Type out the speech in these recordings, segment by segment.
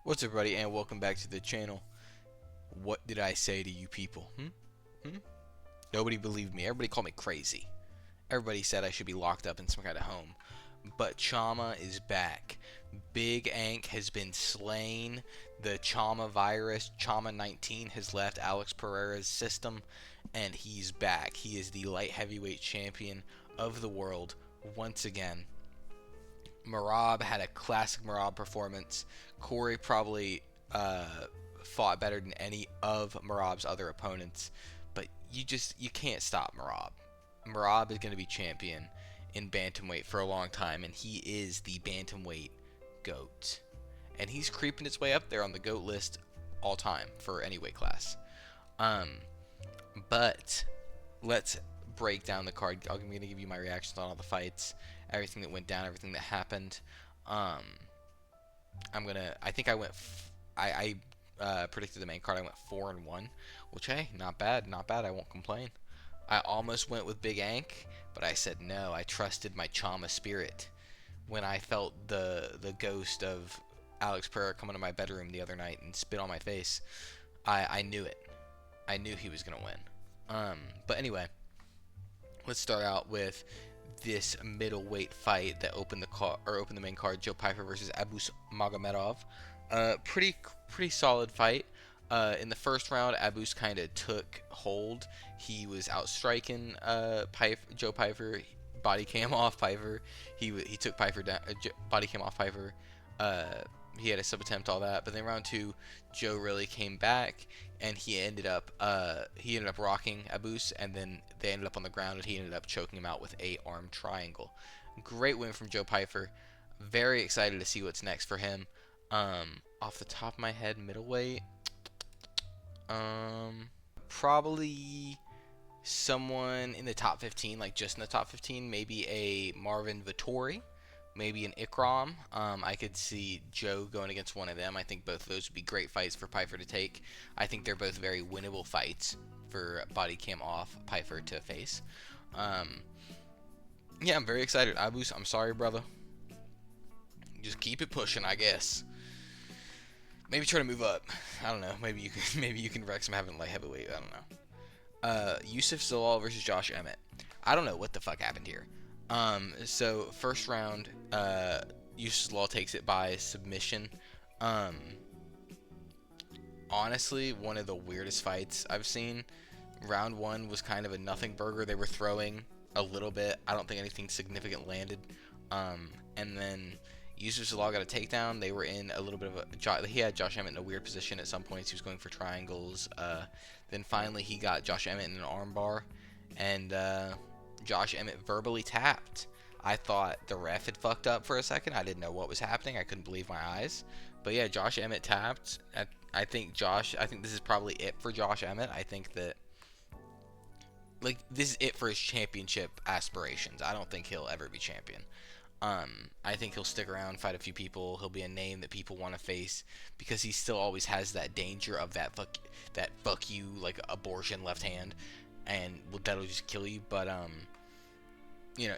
What's up, everybody, and welcome back to the channel. What did I say to you people? Nobody believed me. Everybody called me crazy. Everybody said I should be locked up in some kind of home. But Chama is back. Big Ank has been slain. The Chama virus, Chama 19, has left Alex Pereira's system, and he's back. He is the light heavyweight champion of the world once again. Merab had a classic Merab performance. Corey probably fought better than any of Merab's other opponents, but you can't stop Merab. Merab is going to be champion in bantamweight for a long time, and he is the bantamweight GOAT. And he's creeping his way up there on the GOAT list all time for any weight class. But let's break down the card. I'm going to give you my reactions on all the fights, everything that went down, everything that happened. I predicted the main card. I went 4-1, which, hey, not bad. I won't complain. I almost went with Big Ank, but I said no. I trusted my Chama spirit. When I felt the ghost of Alex Pereira come into my bedroom the other night and spit on my face, I knew it. I knew he was gonna win. But anyway, let's start out with this middleweight fight that opened the main card. Joe Pyfer versus Abus Magomedov. Pretty solid fight. In the first round, Abus kind of took hold. He was outstriking Joe Pyfer. Body cam off Pyfer. He took Pyfer down. Body cam off Pyfer. He had a sub attempt, all that. But then round two, Joe really came back, and he ended up rocking Abus, and then they ended up on the ground, and he ended up choking him out with a arm triangle. Great win from Joe Pyfer. Very excited to see what's next for him. Off the top of my head, middleweight. Probably someone in the top 15, like just in the top 15. Maybe a Marvin Vettori. Maybe an Ikram. I could see Joe going against one of them. I think both of those would be great fights for Pyfer to take. I think they're both very winnable fights for body cam off Pyfer to face. Yeah, I'm very excited. Abus, I'm sorry, brother. Just keep it pushing, I guess. Maybe try to move up. I don't know. Maybe you can wreck some light heavyweight. I don't know. Yusuf Zalal versus Josh Emmett. I don't know what the fuck happened here. So first round, Yusuf Zalal takes it by submission. Honestly, one of the weirdest fights I've seen. Round one was kind of a nothing burger. They were throwing a little bit. I don't think anything significant landed. And then Yusuf Zalal got a takedown. They were in a little bit of a... He had Josh Emmett in a weird position at some points. He was going for triangles. Then finally he got Josh Emmett in an armbar. And Josh Emmett verbally tapped. I thought the ref had fucked up for a second. I didn't know what was happening. I couldn't believe my eyes. But yeah, Josh Emmett tapped. I think this is probably it for Josh Emmett. I think that... like, this is it for his championship aspirations. I don't think he'll ever be champion. I think he'll stick around, fight a few people. He'll be a name that people want to face because he still always has that danger of that fuck you, like, abortion left hand, and that'll just kill you. But you know,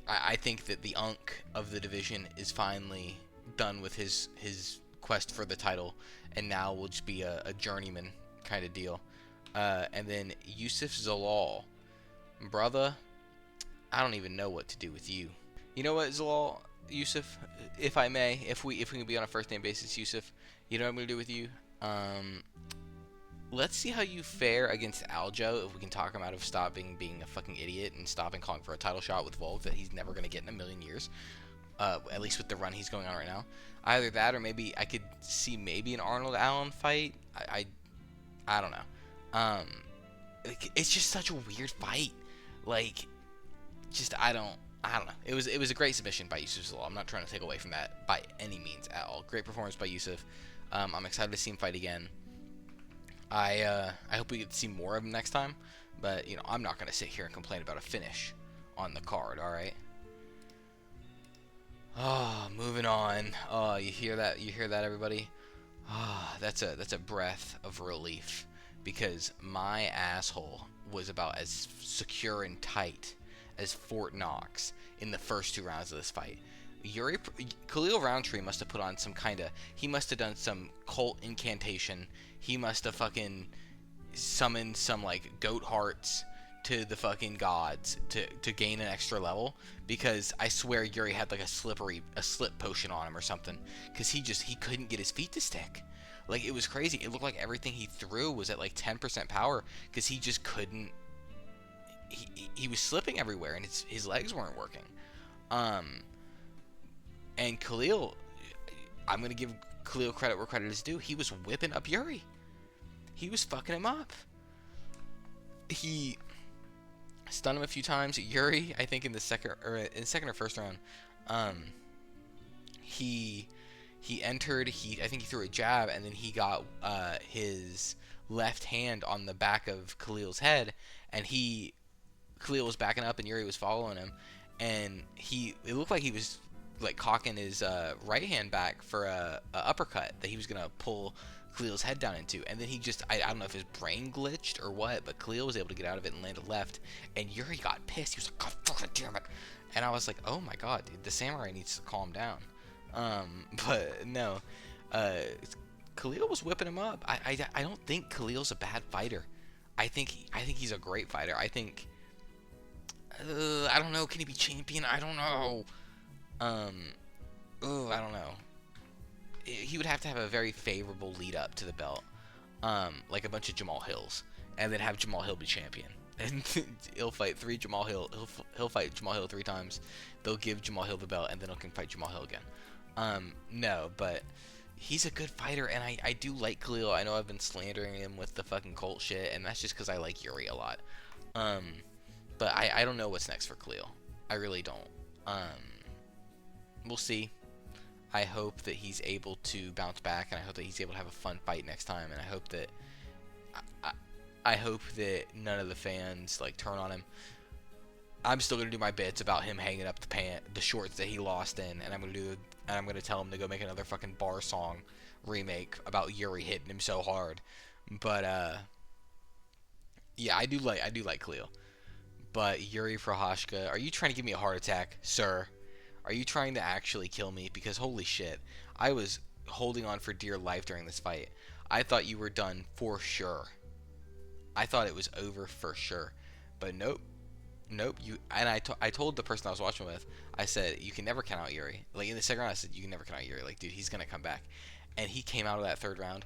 I think that the Unk of the division is finally done with his quest for the title, and now will just be a journeyman kind of deal. And then Yusuf Zalal, brother, I don't even know what to do with you. You know what, Zalal, Yusuf, if I may, if we can be on a first name basis, Yusuf, you know what I'm gonna do with you? Let's see how you fare against Aljo. If we can talk him out of stopping being a fucking idiot and stopping calling for a title shot with Volk that he's never gonna get in a million years. At least with the run he's going on right now. Either that, or maybe I could see maybe an Arnold Allen fight. I don't know. It's just such a weird fight. Like, just I don't know. It was a great submission by Yusuf Zalal. I'm not trying to take away from that by any means at all. Great performance by Yusuf. I'm excited to see him fight again. I hope we get to see more of him next time. But you know, I'm not gonna sit here and complain about a finish on the card. All right. Oh, moving on. Oh, you hear that? You hear that, everybody? Ah, that's a breath of relief, because my asshole was about as secure and tight as Fort Knox in the first two rounds of this fight. Khalil Rountree must have put on some kind of, he must have done some cult incantation. He must have fucking summoned some like goat hearts to the fucking gods to gain an extra level, because I swear Yuri had like a slip potion on him or something, because he couldn't get his feet to stick. Like, it was crazy. It looked like everything he threw was at like 10% power, because he just couldn't. He was slipping everywhere, and his legs weren't working. And Khalil, I'm gonna give Khalil credit where credit is due. He was whipping up Yuri. He was fucking him up. He stunned him a few times. Yuri, I think in the second or first round, he entered. I think he threw a jab, and then he got his left hand on the back of Khalil's head, and Khalil was backing up, and Yuri was following him, and it looked like he was like cocking his right hand back for a uppercut that he was gonna pull Khalil's head down into, and then he just, I don't know if his brain glitched or what, but Khalil was able to get out of it and landed left, and Yuri got pissed. He was like, God fucking damn it. And I was like, oh my god, dude, the samurai needs to calm down. But no, Khalil was whipping him up. I don't think Khalil's a bad fighter. I think he's a great fighter. I think, I don't know, can he be champion? I don't know. I don't know. He would have to have a very favorable lead up to the belt, like a bunch of Jamal Hills, and then have Jamal Hill be champion. And he'll fight Jamal Hill. He'll fight Jamal Hill 3 times. They'll give Jamal Hill the belt, and then he'll fight Jamal Hill again. No, but he's a good fighter, and I do like Khalil. I know I've been slandering him with the fucking cult shit, and that's just because I like Yuri a lot. But I don't know what's next for Khalil. I really don't. We'll see. I hope that he's able to bounce back, and I hope that he's able to have a fun fight next time, and I hope that none of the fans like turn on him. I'm still gonna do my bits about him hanging up the shorts that he lost in, and I'm gonna tell him to go make another fucking bar song remake about Yuri hitting him so hard. But yeah, I do like Khalil. But Yuri Prochazka, are you trying to give me a heart attack, sir? Are you trying to actually kill me? Because holy shit, I was holding on for dear life during this fight. I thought you were done for sure. I thought it was over for sure. But nope. I told the person I was watching with, I said, you can never count out Yuri. Like, in the second round, I said, you can never count out Yuri. Like, dude, he's going to come back. And he came out of that third round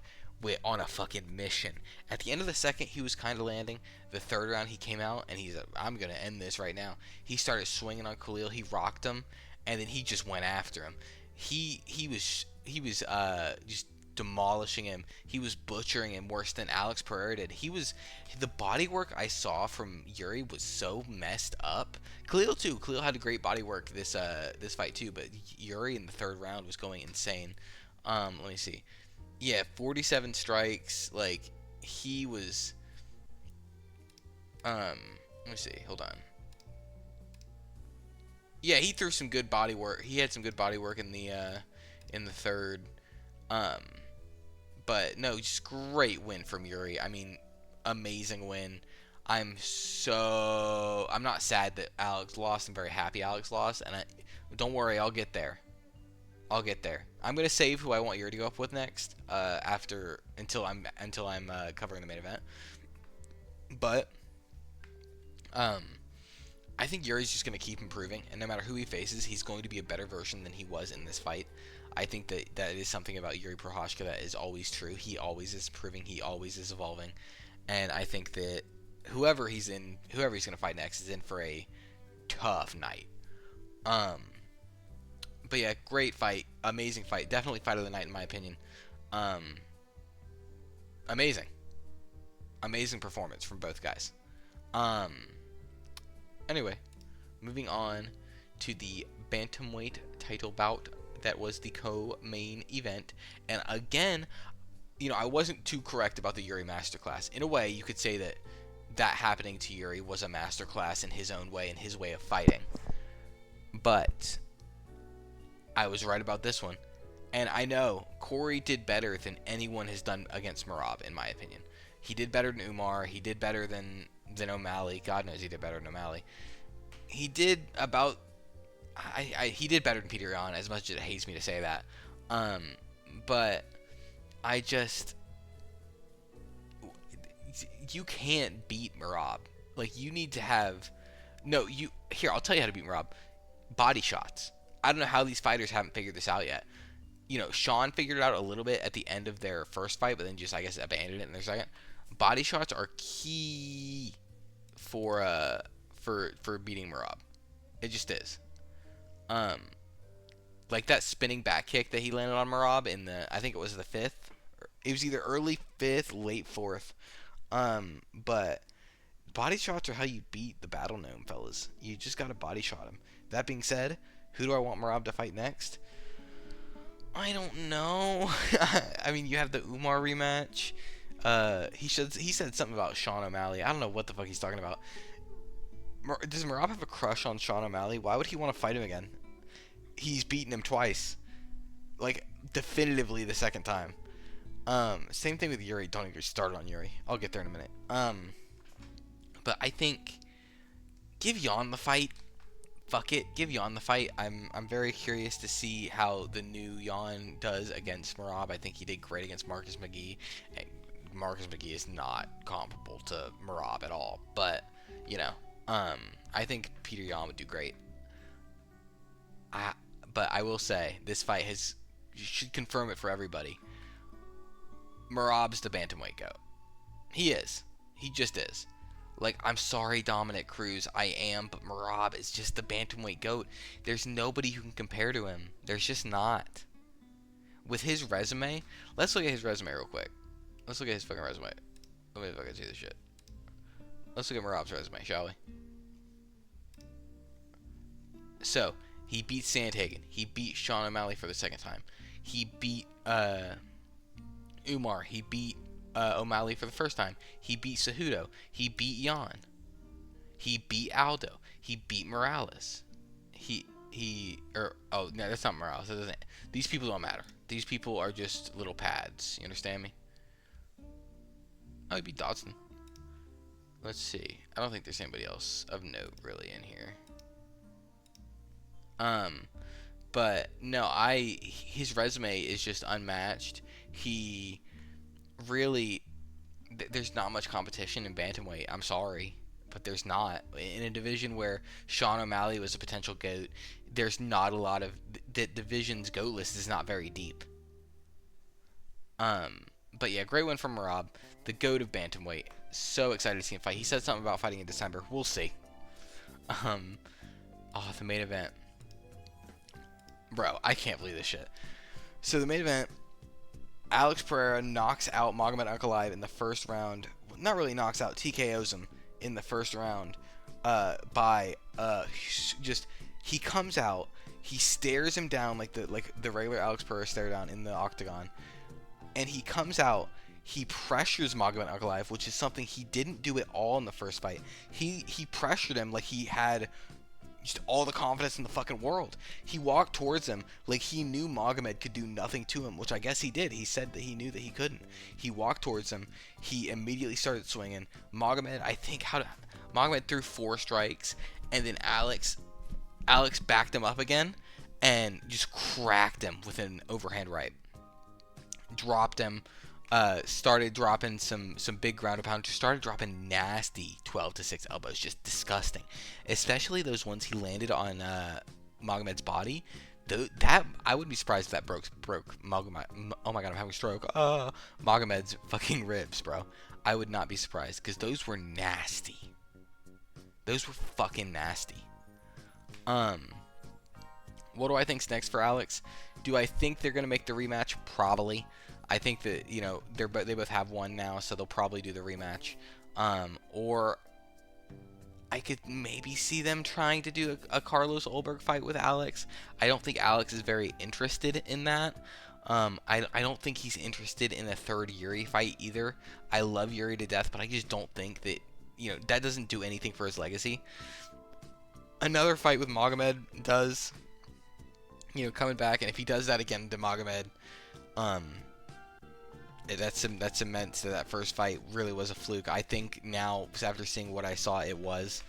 on a fucking mission. At the end of the second, he was kind of landing. The third round, he came out, and he's like, I'm going to end this right now. He started swinging on Khalil. He rocked him. And then he just went after him. He was just demolishing him. He was butchering him worse than Alex Pereira did. The body work I saw from Yuri was so messed up. Khalil too. Khalil had a great body work this fight too, but Yuri in the third round was going insane. Let me see. Yeah, 47 strikes. Like, he was. Let me see. Hold on. Yeah, he threw some good body work. He had some good body work in the third. But no, just great win from Yuri. I mean, amazing win. I'm not sad that Alex lost. I'm very happy Alex lost, and don't worry, I'll get there. I'm gonna save who I want Yuri to go up with next. Until I'm covering the main event. But I think Yuri's just going to keep improving, and no matter who he faces, he's going to be a better version than he was in this fight. I think that is something about Yuri Prochazka that is always true. He always is improving. He always is evolving. And I think that whoever he's going to fight next is in for a tough night. But yeah, great fight. Amazing fight. Definitely fight of the night in my opinion. Amazing performance from both guys. Anyway, moving on to the bantamweight title bout that was the co-main event. And again, I wasn't too correct about the Yuri masterclass. In a way, you could say that happening to Yuri was a masterclass in his own way, in his way of fighting. But I was right about this one. And I know Corey did better than anyone has done against Merab, in my opinion. He did better than Umar. He did better than O'Malley. God knows he did better than O'Malley. He did about he did better than Peter Yan, as much as it hates me to say that. Um, but I just, you can't beat Merab. Like, you need to have, no, you, here, I'll tell you how to beat Merab. Body shots. I don't know how these fighters haven't figured this out yet. You know, Sean figured it out a little bit at the end of their first fight, but then just, I guess, abandoned it in their second. Body shots are key for beating Merab. It just is. Um, like that spinning back kick that he landed on Merab in the, I think it was the fifth. It was either early fifth, late fourth. But body shots are how you beat the Battle Gnome, fellas. You just gotta body shot him. That being said, who do I want Merab to fight next? I don't know. I mean, you have the Umar rematch. He said something about Sean O'Malley. I don't know what the fuck he's talking about. Does Merab have a crush on Sean O'Malley? Why would he want to fight him again? He's beaten him twice. Like, definitively the second time. Same thing with Yuri. Don't even start on Yuri. I'll get there in a minute. But I think give Yan the fight. Fuck it, give Yan the fight. I'm very curious to see how the new Yan does against Merab. I think he did great against Marcus McGee. Marcus McGee is not comparable to Merab at all. But, you know, I think Peter Yan would do great. But I will say, this fight you should confirm it for everybody. Merab's the bantamweight goat. He is. He just is. Like, I'm sorry, Dominic Cruz, I am, but Merab is just the bantamweight goat. There's nobody who can compare to him. There's just not. With his resume, let's look at his resume real quick. Let's look at his fucking resume. Let me fucking see this shit. Let's look at Merab's resume, shall we? So, he beat Sandhagen. He beat Sean O'Malley for the second time. He beat Umar. He beat O'Malley for the first time. He beat Cejudo. He beat Yan. He beat Aldo. He beat Morales. Oh no, that's not Morales. That doesn't. These people don't matter. These people are just little pads. You understand me? Oh, he beat Dodson. Let's see. I don't think there's anybody else of note really in here. But no, his resume is just unmatched. He really, there's not much competition in bantamweight. I'm sorry, but there's not. In a division where Sean O'Malley was a potential GOAT, there's not a lot of, the division's GOAT list is not very deep. But yeah, great win from Merab, the GOAT of bantamweight. So excited to see him fight. He said something about fighting in December. We'll see. Oh, the main event. Bro, I can't believe this shit. So the main event, Alex Pereira knocks out Magomed Ankalaev in the first round. Not really knocks out, TKOs him in the first round by just, he comes out, he stares him down like the regular Alex Pereira stare down in the octagon, and he comes out, he pressures Magomed Ankalaev, which is something he didn't do at all in the first fight. He pressured him like he had just all the confidence in the fucking world. He walked towards him like he knew Magomed could do nothing to him, which I guess he did. He said that he knew that he couldn't. He walked towards him. He immediately started swinging. Magomed threw 4 strikes, and then Alex backed him up again and just cracked him with an overhand right. Dropped him. Started dropping some big ground and pound. Just started dropping nasty 12-6 elbows. Just disgusting. Especially those ones he landed on Magomed's body. That I wouldn't be surprised if that broke Magomed. Oh my god, I'm having a stroke. Magomed's fucking ribs, bro. I would not be surprised because those were nasty. Those were fucking nasty. What do I think's next for Alex? Do I think they're gonna make the rematch? Probably. I think that, you know, they both have one now, so they'll probably do the rematch. Or I could maybe see them trying to do a Carlos Ulberg fight with Alex. I don't think Alex is very interested in that. I don't think he's interested in a third Yuri fight either. I love Yuri to death, but I just don't think that, you know, that doesn't do anything for his legacy. Another fight with Magomed does, you know, coming back, and if he does that again to Magomed, that cements that first fight really was a fluke. I think now, after seeing what I saw, it was.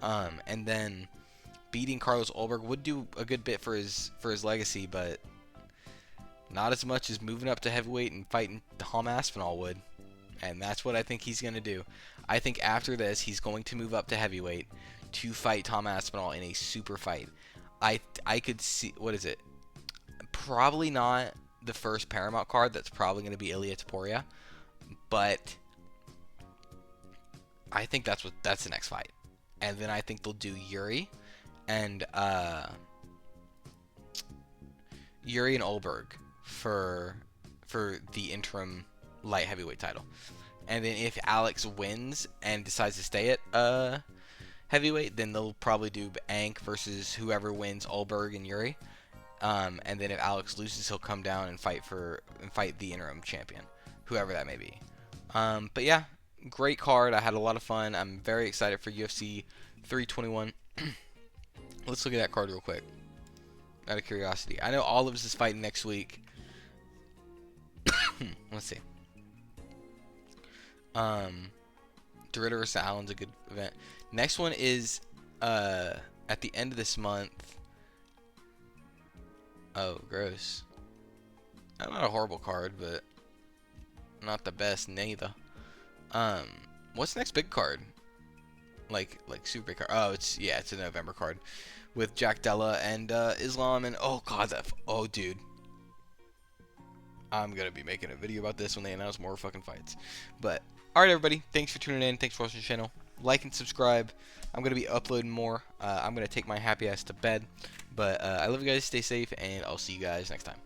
And then beating Carlos Ulberg would do a good bit for his legacy, but not as much as moving up to heavyweight and fighting Tom Aspinall would. And that's what I think he's going to do. I think after this, he's going to move up to heavyweight to fight Tom Aspinall in a super fight. I could see, what is it? Probably not the first Paramount card. That's probably going to be Ilia Topuria. But I think that's the next fight. And then I think they'll do Yuri and Ulberg for the interim light heavyweight title. And then if Alex wins and decides to stay at heavyweight, then they'll probably do Ank versus whoever wins Ulberg and Yuri. And then if Alex loses, he'll come down and fight the interim champion, whoever that may be. But yeah, great card. I had a lot of fun. I'm very excited for UFC 321. Let's look at that card real quick, out of curiosity. I know Olives is fighting next week. Let's see. DeRitter versus Allen's a good event. Next one is at the end of this month. Oh, gross. Not a horrible card, but not the best neither. What's the next big card? Like super big card. Oh, it's a November card with Jack Della and Islam and dude. I'm gonna be making a video about this when they announce more fucking fights. But alright, everybody, thanks for tuning in, thanks for watching the channel. Like and subscribe. I'm gonna be uploading more. I'm gonna take my happy ass to bed. But I love you guys, stay safe, and I'll see you guys next time.